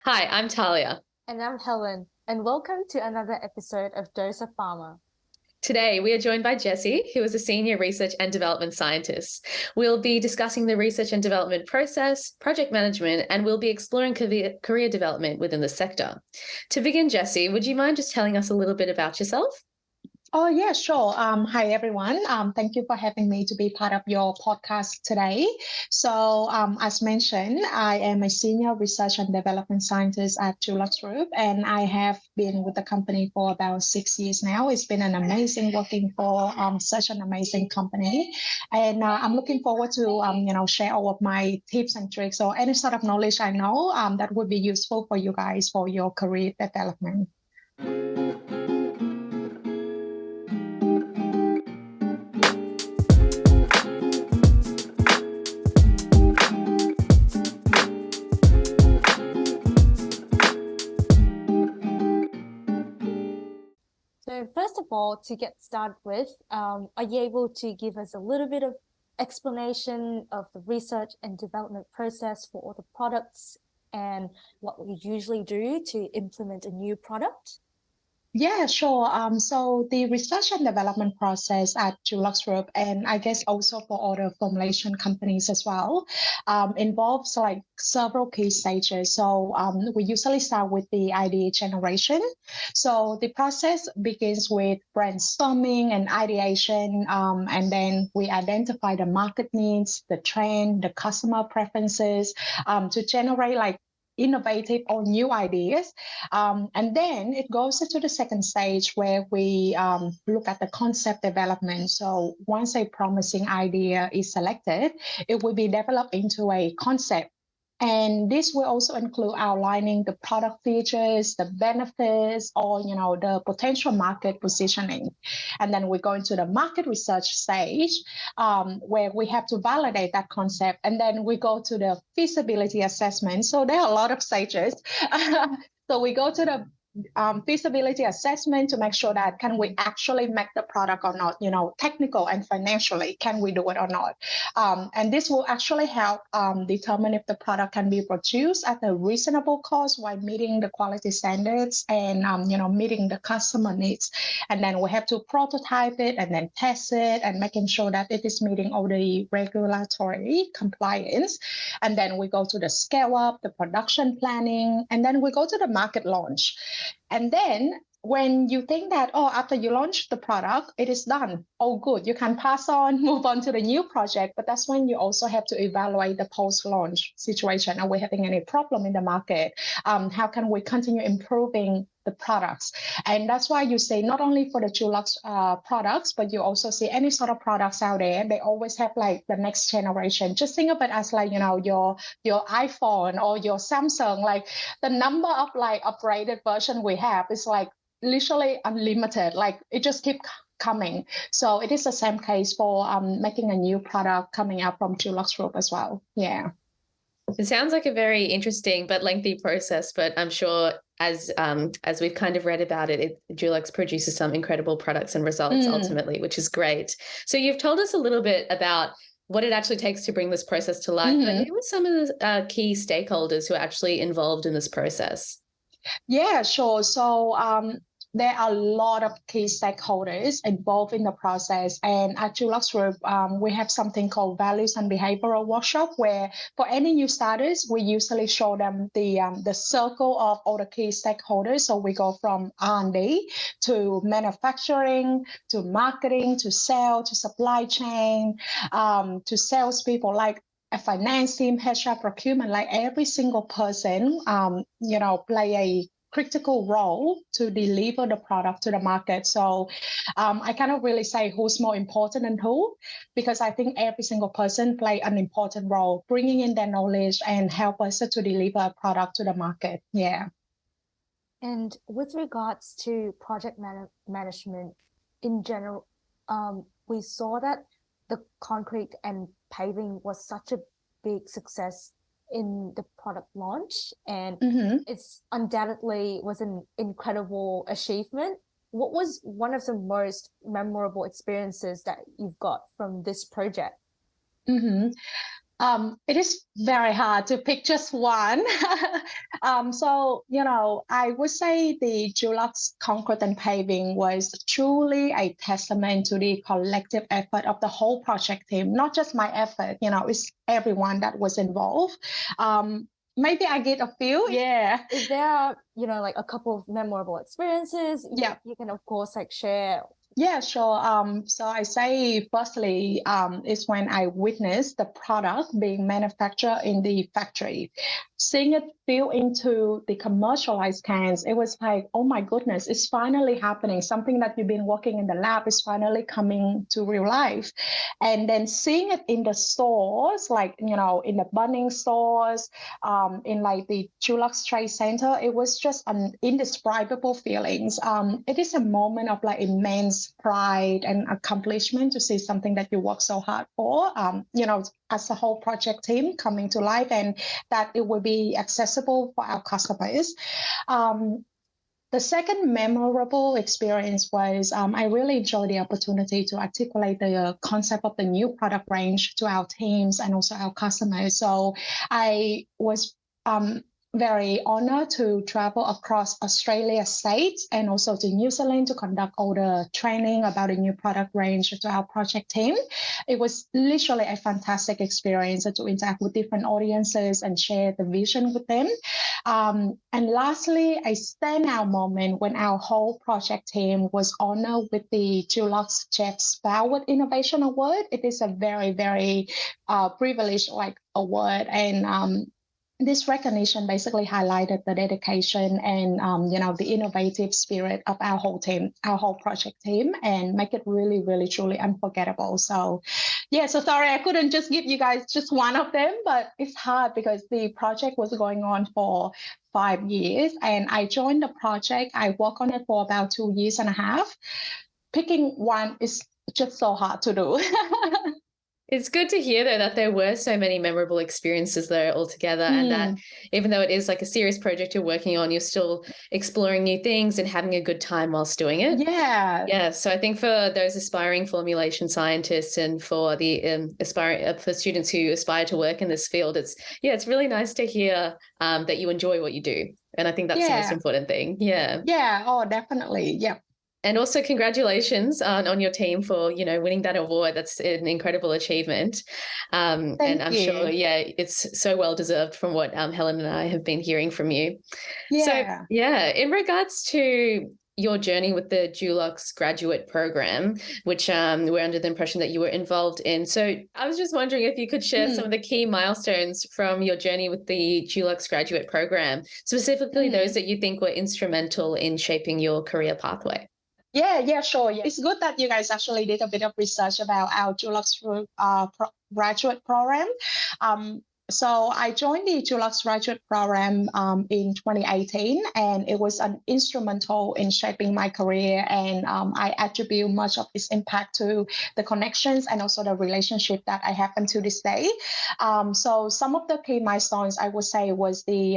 Hi, I'm Talia. And I'm Helen, and welcome to another episode of Dose of Pharma. Today, we are joined by Jessie, who is a senior research and development scientist. We'll be discussing the research and development process, project management, and we'll be exploring career development within the sector. To begin, Jessie, would you mind just telling us a little bit about yourself? Oh, yeah, sure. Hi, everyone. Thank you for having me to be part of your podcast today. As mentioned, I am a senior research and development scientist at Dulux Group, and I have been with the company for about 6 years now. It's been an amazing working for such an amazing company, and I'm looking forward to share all of my tips and tricks or any sort of knowledge I know that would be useful for you guys for your career development. So, first of all, to get started with, are you able to give us a little bit of explanation of the research and development process for all the products and what we usually do to implement a new product? Yeah, sure. So the research and development process at Dulux Group, and I guess also for other formulation companies as well, involves like several key stages. We usually start with the idea generation. So the process begins with brainstorming and ideation, and then we identify the market needs, the trend, the customer preferences, to generate like innovative or new ideas. And then it goes into the second stage where we look at the concept development. So once a promising idea is selected, it will be developed into a concept. And this will also include outlining the product features, the benefits, or the potential market positioning. And then we go into the market research stage, where we have to validate that concept. And then we go to the feasibility assessment. So there are a lot of stages. So we go to the feasibility assessment to make sure that can we actually make the product or not, technical and financially, can we do it or not? And this will actually help determine if the product can be produced at a reasonable cost while meeting the quality standards and, meeting the customer needs. And then we have to prototype it and then test it and making sure that it is meeting all the regulatory compliance. And then we go to the scale up, the production planning, and then we go to the market launch. And then when you think that, after you launch the product, it is done, all good, you can pass on, move on to the new project. But that's when you also have to evaluate the post-launch situation. Are we having any problem in the market? How can we continue improving the products? And that's why you say not only for the Dulux products, but you also see any sort of products out there, they always have like the next generation. Just think of it as like, your iPhone or your Samsung, like the number of like upgraded version we have is like literally unlimited, like it just keeps coming. So it is the same case for making a new product coming out from Dulux Group as well. Yeah. It sounds like a very interesting but lengthy process, but I'm sure as we've kind of read about it, Dulux produces some incredible products and results ultimately, which is great. So you've told us a little bit about what it actually takes to bring this process to life. But who are some of the key stakeholders who are actually involved in this process? Yeah, sure. So there are a lot of key stakeholders involved in the process. And at Dulux Group, we have something called Values and Behavioral Workshop, where for any new starters, we usually show them the circle of all the key stakeholders. So we go from R&D to manufacturing, to marketing, to sales, to supply chain, to salespeople, like a finance team, HR, procurement, like every single person, play a critical role to deliver the product to the market. So I cannot really say who's more important than who, because I think every single person play an important role, bringing in their knowledge and help us to deliver a product to the market. Yeah. And with regards to project management in general, we saw that the concrete and paving was such a big success in the product launch, and it's undoubtedly was an incredible achievement. What was one of the most memorable experiences that you've got from this project? It is very hard to pick just one. So, I would say the Dulux Concrete and Paving was truly a testament to the collective effort of the whole project team, not just my effort, it's everyone that was involved. Maybe I get a few. Yeah. Is there, like a couple of memorable experiences? Yeah. You can, of course, like share. Yeah, sure. So I say firstly, is when I witnessed the product being manufactured in the factory. Seeing it fill into the commercialized cans, it was like, oh my goodness, it's finally happening. Something that you've been working in the lab is finally coming to real life. And then seeing it in the stores, like, in the Bunnings stores, in like the Dulux Trade Center, it was just an indescribable feelings. It is a moment of like immense pride and accomplishment to see something that you work so hard for, as a whole project team coming to life, and that it will be accessible for our customers. The second memorable experience was I really enjoyed the opportunity to articulate the concept of the new product range to our teams and also our customers. So I was very honored to travel across Australia states and also to New Zealand to conduct all the training about a new product range to our project team. It was literally a fantastic experience to interact with different audiences and share the vision with them. And lastly, a standout moment when our whole project team was honored with the Dulux Jeff's Forward Innovation Award. It is a very, very privileged award, and this recognition basically highlighted the dedication and the innovative spirit of our whole team, our whole project team, and make it really, really, truly unforgettable. So, yeah. So sorry, I couldn't just give you guys just one of them, but it's hard because the project was going on for 5 years, and I joined the project. I worked on it for about 2.5 years. Picking one is just so hard to do. It's good to hear, though, that there were so many memorable experiences there altogether, and that even though it is like a serious project you're working on, you're still exploring new things and having a good time whilst doing it. Yeah. Yeah. So I think for those aspiring formulation scientists and for the for students who aspire to work in this field, it's really nice to hear that you enjoy what you do. And I think that's the most important thing. Yeah. Yeah. Oh, definitely. Yeah. And also congratulations on your team for, winning that award. That's an incredible achievement. And I'm sure, it's so well deserved from what Helen and I have been hearing from you. Yeah. So, in regards to your journey with the Dulux graduate program, which we're under the impression that you were involved in. So I was just wondering if you could share some of the key milestones from your journey with the Dulux graduate program, specifically those that you think were instrumental in shaping your career pathway. Yeah, sure. Yeah. It's good that you guys actually did a bit of research about our Dulux graduate program. So I joined the Dulux graduate program in 2018, and it was instrumental in shaping my career. And I attribute much of its impact to the connections and also the relationship that I have until this day. So some of the key milestones I would say was the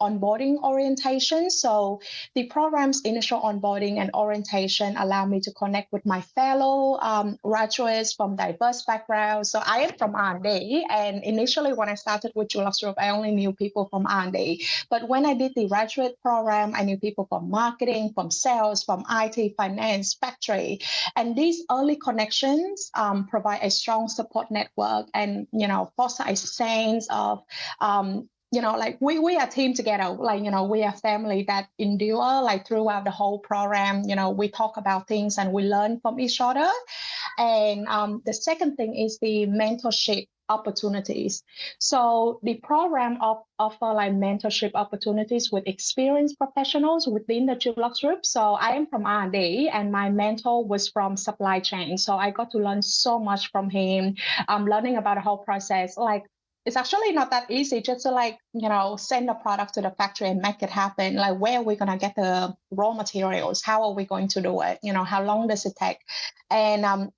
onboarding orientation. So the program's initial onboarding and orientation allowed me to connect with my fellow graduates from diverse backgrounds. So I am from R&D, and initially when I started with Dulux Group, I only knew people from R&D. But when I did the graduate program, I knew people from marketing, from sales, from IT, finance, factory. And these early connections provide a strong support network and, foster a sense of we are a team together, we are family that endure throughout the whole program. We talk about things and we learn from each other. And the second thing is the mentorship opportunities. So the program offer mentorship opportunities with experienced professionals within the Dulux Group. So I am from R&D, and my mentor was from supply chain. So I got to learn so much from him. Learning about the whole process. It's actually not that easy just to send a product to the factory and make it happen. Where are we going to get the raw materials? How are we going to do it? How long does it take? And,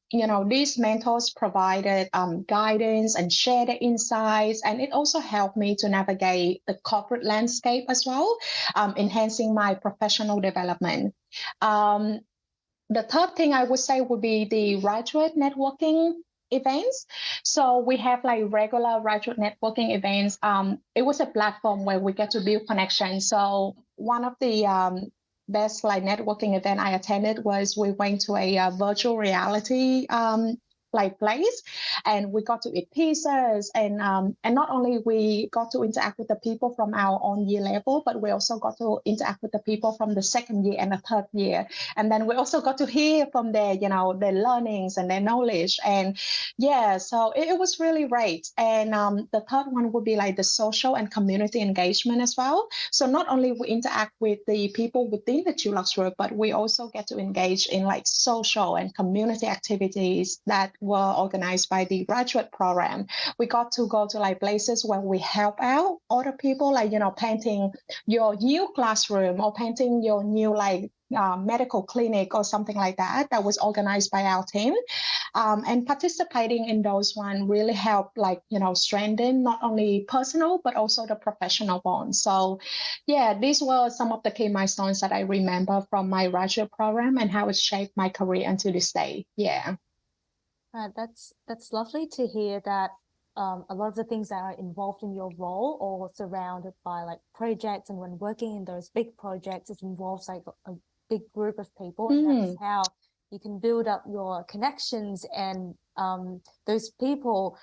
these mentors provided guidance and shared the insights. And it also helped me to navigate the corporate landscape as well, enhancing my professional development. The third thing I would say would be the graduate networking events. So we have like regular graduate networking events. It was a platform where we get to build connections. So one of the best like networking event I attended was we went to a virtual reality like place, and we got to eat pizzas, and not only we got to interact with the people from our own year level, but we also got to interact with the people from the second year and the third year, and then we also got to hear from their their learnings and their knowledge, and yeah, so it was really great. And the third one would be like the social and community engagement as well. So not only we interact with the people within the Dulux group, but we also get to engage in like social and community activities that were organized by the graduate program. We got to go to like places where we help out other people, like painting your new classroom or painting your new like medical clinic or something like that was organized by our team. And participating in those one really helped like strengthen not only personal but also the professional bond. So yeah, these were some of the key milestones that I remember from my graduate program and how it shaped my career until this day. Yeah. That's lovely to hear that a lot of the things that are involved in your role or surrounded by like projects, and when working in those big projects, it involves like a big group of people, and that's how you can build up your connections, and those people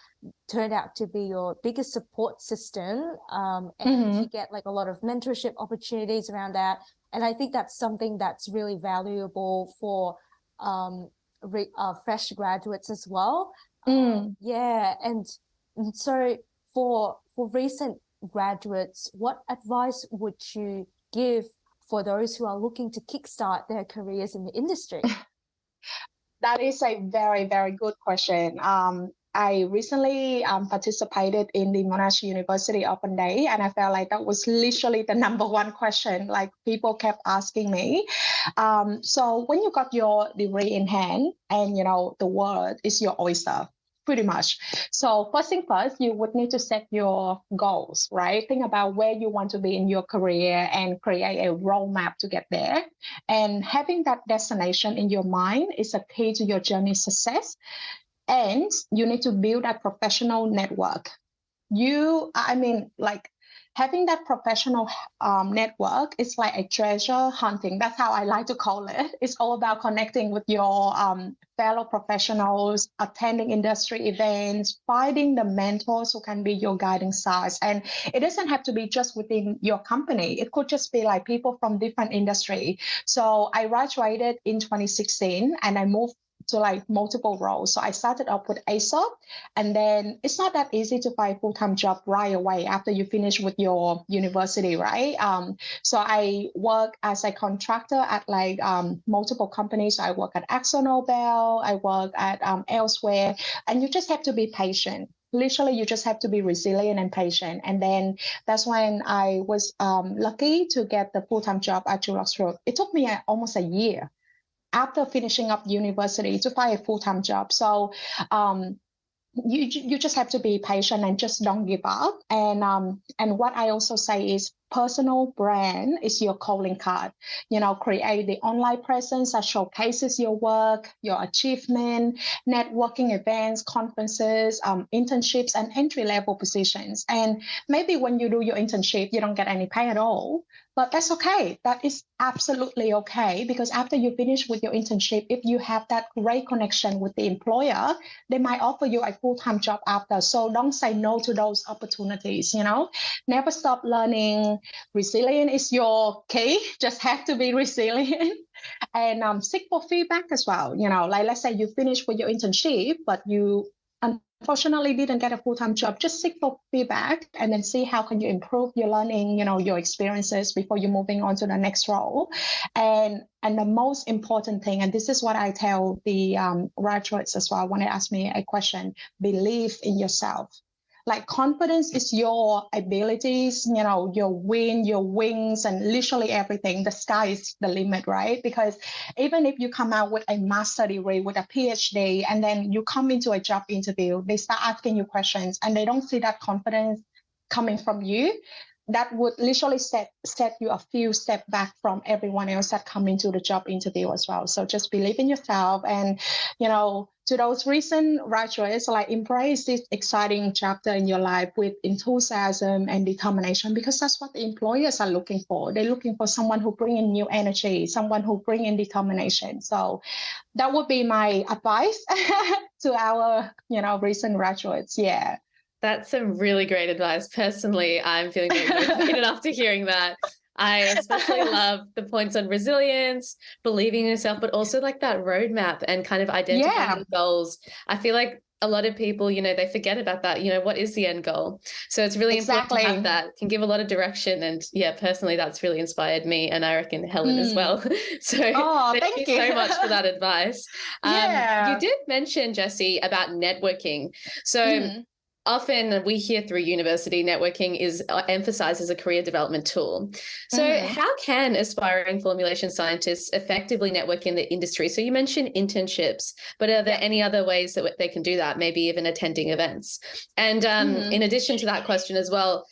turned out to be your biggest support system, and you get like a lot of mentorship opportunities around that. And I think that's something that's really valuable for fresh graduates as well. Yeah, and so for recent graduates, what advice would you give for those who are looking to kickstart their careers in the industry? That is a very, very good question. I recently participated in the Monash University Open Day, and I felt like that was literally the number one question. Like people kept asking me. So when you got your degree in hand, and the world is your oyster, pretty much. So first thing first, you would need to set your goals, right? Think about where you want to be in your career and create a roadmap to get there. And having that destination in your mind is a key to your journey success. And you need to build a professional network. Having that professional network is like a treasure hunting. That's how I like to call it. It's all about connecting with your fellow professionals, attending industry events, finding the mentors who can be your guiding stars. And it doesn't have to be just within your company. It could just be like people from different industry. So I graduated in 2016 and I moved to like multiple roles. So I started off with ASOP, and then it's not that easy to find a full-time job right away after you finish with your university, right? So I work as a contractor at like multiple companies. I work at AkzoNobel, I work at elsewhere, and you just have to be patient. Literally, you just have to be resilient and patient. And then that's when I was lucky to get the full-time job at Dulux Group. It took me almost a year after finishing up university to find a full-time job. So you just have to be patient and just don't give up. And what I also say is personal brand is your calling card. Create the online presence that showcases your work, your achievement, networking events, conferences, internships, and entry-level positions. And maybe when you do your internship, you don't get any pay at all. But that's okay. That is absolutely okay, because after you finish with your internship, if you have that great connection with the employer, they might offer you a full-time job after. So don't say no to those opportunities, Never stop learning. Resilient is your key. Just have to be resilient. And seek for feedback as well. Like let's say you finish with your internship, but you unfortunately didn't get a full-time job. Just seek for feedback and then see how can you improve your learning, your experiences before you're moving on to the next role. And the most important thing, and this is what I tell the graduates as well when they ask me a question, believe in yourself. Like confidence is your abilities, your wind, your wings, and literally everything. The sky is the limit, right? Because even if you come out with a master degree, with a PhD, and then you come into a job interview, they start asking you questions and they don't see that confidence coming from you, that would literally set you a few steps back from everyone else that come into the job interview as well. So just believe in yourself and, to those recent graduates, like embrace this exciting chapter in your life with enthusiasm and determination, because that's what the employers are looking for. They're looking for someone who bring in new energy, someone who bring in determination. So that would be my advice to our, recent graduates. Yeah. That's some really great advice. Personally, I'm feeling very motivated after hearing that. I especially love the points on resilience, believing in yourself, but also like that roadmap and kind of identifying goals. I feel like a lot of people, they forget about that. What is the end goal? So it's really important to have that. It can give a lot of direction. And yeah, personally, that's really inspired me, and I reckon Helen as well. So thank you so much for that advice. You did mention, Jessie, about networking. So often we hear through university networking is emphasized as a career development tool. So how can aspiring formulation scientists effectively network in the industry? So you mentioned internships, but are there any other ways that they can do that? Maybe even attending events. And in addition to that question as well,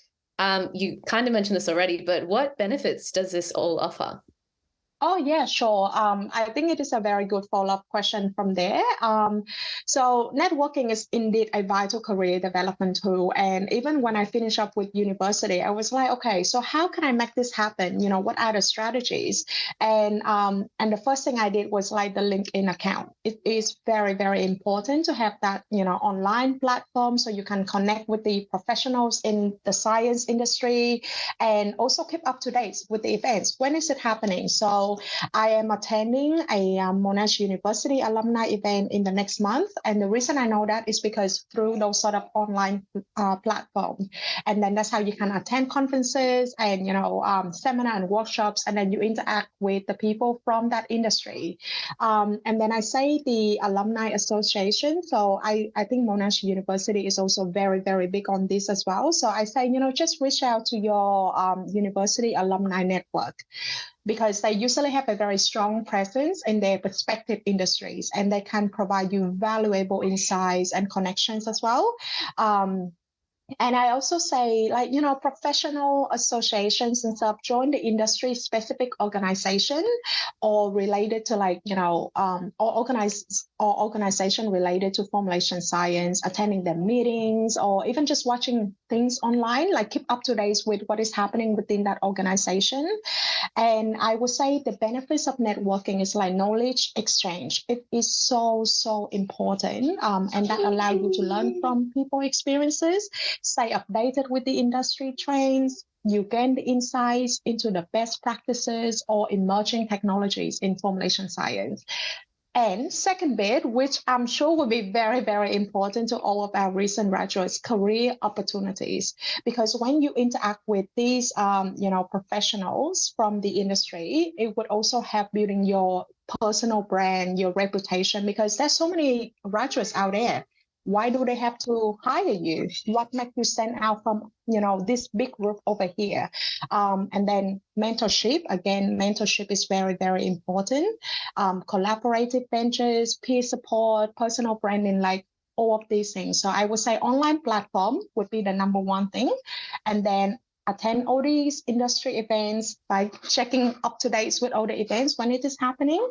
you kind of mentioned this already, but what benefits does this all offer? Oh, yeah, sure. I think it is a very good follow-up question from there. So networking is indeed a vital career development tool. And even when I finished up with university, I was like, okay, so how can I make this happen? What are the strategies? And the first thing I did was like the LinkedIn account. It is very, very important to have that, online platform so you can connect with the professionals in the science industry and also keep up to date with the events. When is it happening? So I am attending a Monash University alumni event in the next month. And the reason I know that is because through those sort of online platforms. And then that's how you can attend conferences and, seminar and workshops, and then you interact with the people from that industry. And then I say the Alumni Association. So I think Monash University is also very, very big on this as well. So I say, just reach out to your university alumni network, because they usually have a very strong presence in their respective industries, and they can provide you valuable insights and connections as well. And I also say, professional associations and stuff, join the industry specific organization or related to or organization related to formulation science, attending their meetings, or even just watching things online, like keep up to date with what is happening within that organization. And I would say the benefits of networking is like knowledge exchange. It is so, so important. And that allows you to learn from people's experiences, stay updated with the industry trends. You gain the insights into the best practices or emerging technologies in formulation science. And second bit, which I'm sure will be very, very important to all of our recent graduates, career opportunities. Because when you interact with these, professionals from the industry, it would also help building your personal brand, your reputation, because there's so many graduates out there. Why do they have to hire you? What makes you stand out from, this big group over here? And then mentorship. Again, mentorship is very, very important. Collaborative ventures, peer support, personal branding, like all of these things. So I would say online platform would be the number one thing. And then attend all these industry events by checking up to date with all the events when it is happening.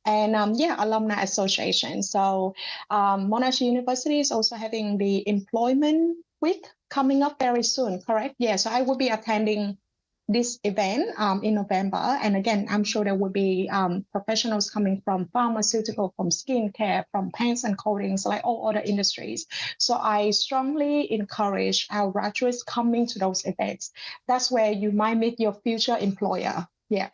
And alumni association. So Monash University is also having the employment week coming up very soon, correct? Yeah, so I will be attending this event in November. And again, I'm sure there will be professionals coming from pharmaceutical, from skincare, from paints and coatings, like all other industries. So I strongly encourage our graduates coming to those events. That's where you might meet your future employer. Yeah.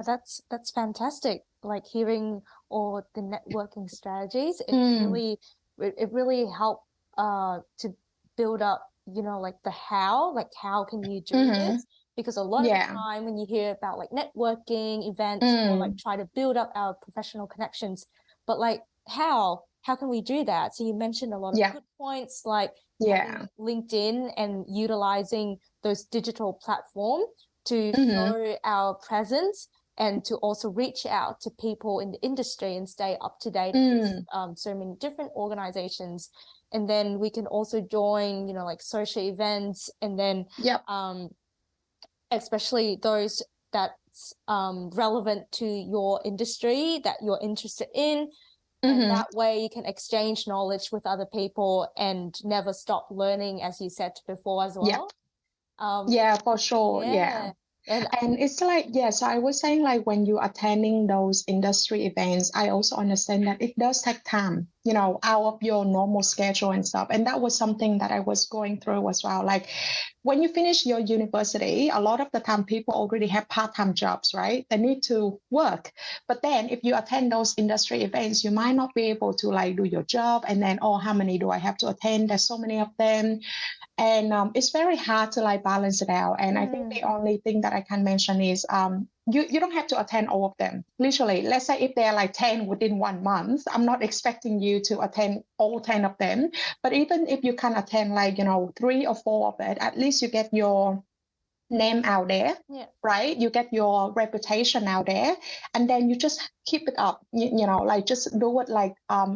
That's fantastic. Like hearing all the networking strategies, it really helped to build up, like the how can you do this? Because a lot of the time when you hear about like networking events or like try to build up our professional connections, but like how can we do that? So you mentioned a lot of good points, like LinkedIn and utilizing those digital platforms to show our presence and to also reach out to people in the industry and stay up to date with so many different organizations. And then we can also join, like social events, and then especially those that's relevant to your industry that you're interested in. And that way you can exchange knowledge with other people and never stop learning, as you said before as well. Yeah, for sure. Yeah. And it's like, so I was saying, like, when you're attending those industry events, I also understand that it does take time, out of your normal schedule and stuff. And that was something that I was going through as well. Like, when you finish your university, a lot of the time people already have part-time jobs, right? They need to work. But then if you attend those industry events, you might not be able to like do your job. And then, oh, how many do I have to attend? There's so many of them. And it's very hard to like balance it out. And I think the only thing that I can mention is you don't have to attend all of them. Literally, let's say if there are like 10 within 1 month, I'm not expecting you to attend all 10 of them. But even if you can attend like, 3 or 4 of it, at least you get your name out there, right? You get your reputation out there, and then you just keep it up, like just do it like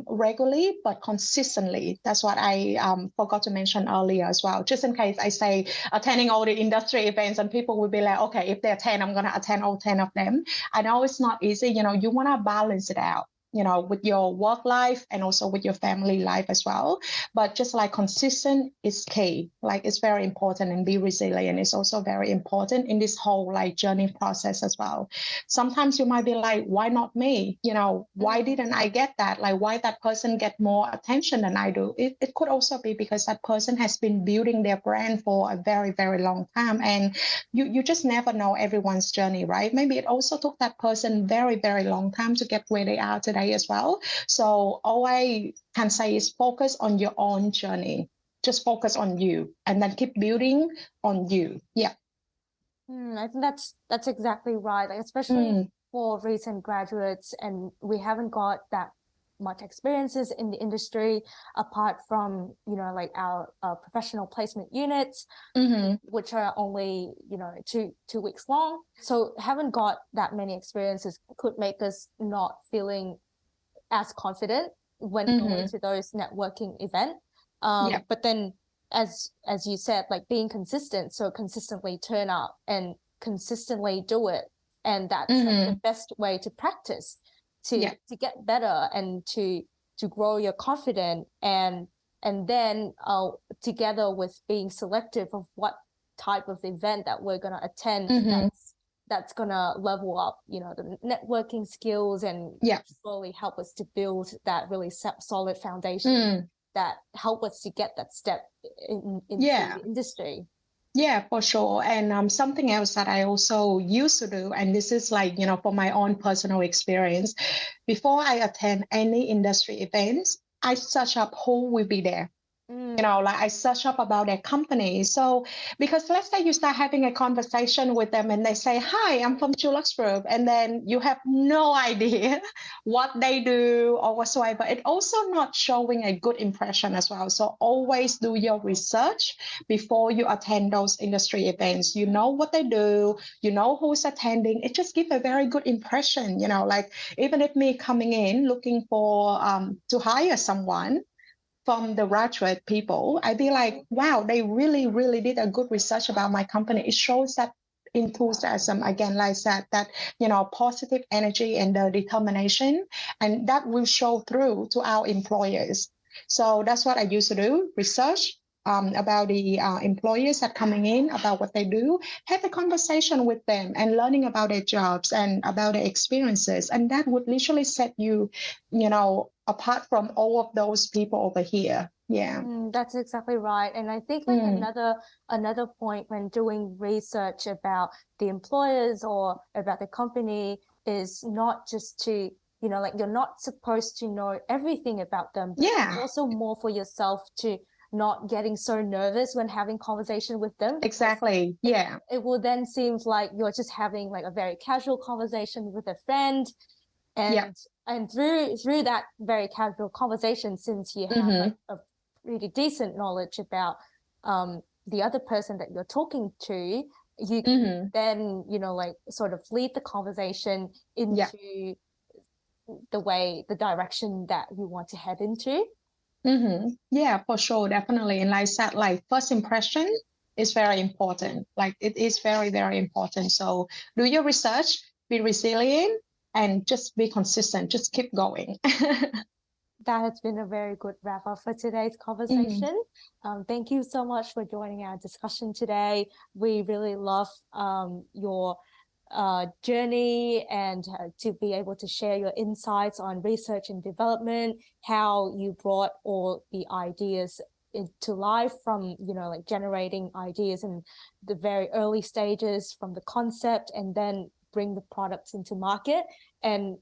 regularly but consistently. That's what I forgot to mention earlier as well, just in case I say attending all the industry events and people will be like, okay, if there are 10, I'm going to attend all 10 of them. I know it's not easy. You want to balance it out, with your work life and also with your family life as well. But just like consistent is key. Like it's very important, and be resilient is also very important in this whole like journey process as well. Sometimes you might be like, why not me? Why didn't I get that? Like why that person get more attention than I do? It could also be because that person has been building their brand for a very, very long time. And you just never know everyone's journey, right? Maybe it also took that person very, very long time to get where they are today as well. So all I can say is focus on your own journey. Just focus on you and then keep building on you. Yeah. I think that's exactly right. Like, especially for recent graduates, and we haven't got that much experiences in the industry apart from, like our professional placement units, which are only, 2 weeks long. So haven't got that many experiences could make us not feeling as confident when going to those networking events. But then as you said, like being consistent, so consistently turn up and consistently do it. And that's like the best way to practice to get better and to grow your confidence, and then together with being selective of what type of event that we're going to attend, that's going to level up, the networking skills and slowly help us to build that really solid foundation that help us to get that step into the industry. Yeah, for sure. And something else that I also used to do, and this is like, for my own personal experience, before I attend any industry events, I search up who will be there. Like I search up about their company. So because let's say you start having a conversation with them and they say, hi, I'm from Dulux Group. And then you have no idea what they do or whatsoever. It also not showing a good impression as well. So always do your research before you attend those industry events. You know what they do, who's attending. It just gives a very good impression, like even if me coming in looking for to hire someone from the graduate people, I'd be like, wow, they really, really did a good research about my company. It shows that enthusiasm, again, like that, positive energy and the determination, and that will show through to our employers. So that's what I used to do, research about the employers that coming in, about what they do, have a conversation with them and learning about their jobs and about their experiences. And that would literally set you, apart from all of those people over here. Yeah. That's exactly right. And I think like another point when doing research about the employers or about the company is not just to, like you're not supposed to know everything about them. But it's also more for yourself to not getting so nervous when having conversation with them. Exactly. Yeah. It will then seem like you're just having like a very casual conversation with a friend. And through that very casual conversation, since you have like a really decent knowledge about the other person that you're talking to, you can then, like sort of lead the conversation into the direction that you want to head into. Yeah, for sure, definitely. And like I said, like first impression is very important. Like it is very, very important. So do your research, be resilient, and just be consistent. Just keep going. that has been a very good wrap up for today's conversation. Thank you so much for joining our discussion today. We really love your journey and to be able to share your insights on research and development, how you brought all the ideas into life from, you know, like generating ideas in the very early stages from the concept and then bring the products into market. And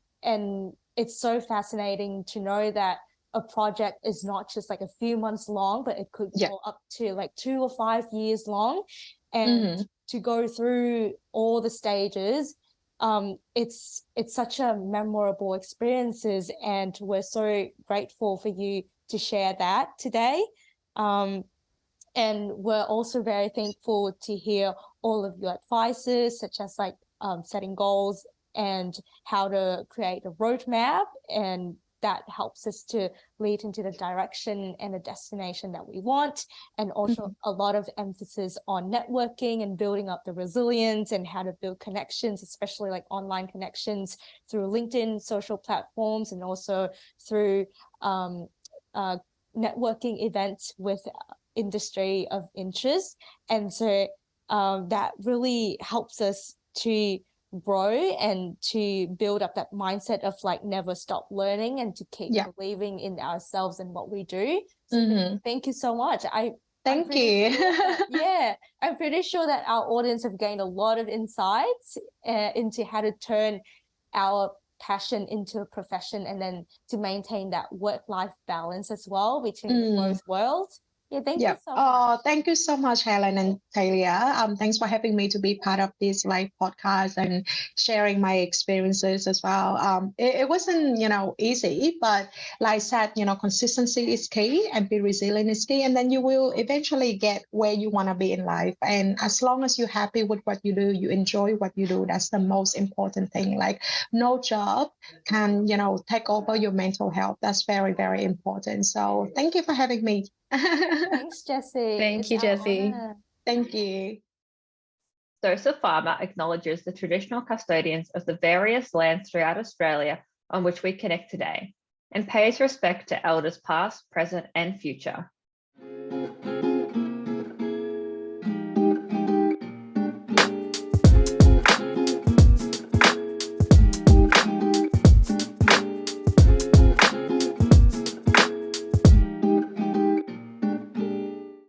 it's so fascinating to know that a project is not just like a few months long, but it could go up to like 2 or 5 years long. And to go through all the stages, it's such a memorable experiences, and we're so grateful for you to share that today. And we're also very thankful to hear all of your advices, such as like setting goals and how to create a roadmap, and that helps us to lead into the direction and the destination that we want. And also a lot of emphasis on networking and building up the resilience and how to build connections, especially like online connections through LinkedIn, social platforms, and also through networking events with industry of interest. And so that really helps us to grow and to build up that mindset of like never stop learning and to keep believing in ourselves and what we do. So thank you so much. Thank you. I'm pretty sure that our audience have gained a lot of insights into how to turn our passion into a profession and then to maintain that work-life balance as well between both worlds. Thank you so much. Thank you so much, Helen and Talia. Thanks for having me to be part of this live podcast and sharing my experiences as well. It wasn't, easy, but like I said, consistency is key and be resilient is key. And then you will eventually get where you want to be in life. And as long as you're happy with what you do, you enjoy what you do, that's the most important thing. Like no job can, take over your mental health. That's very, very important. So thank you for having me. Thanks, Jessie. Thank you, Jessie. Thank you. SOSA Pharma acknowledges the traditional custodians of the various lands throughout Australia on which we connect today and pays respect to elders past, present and future.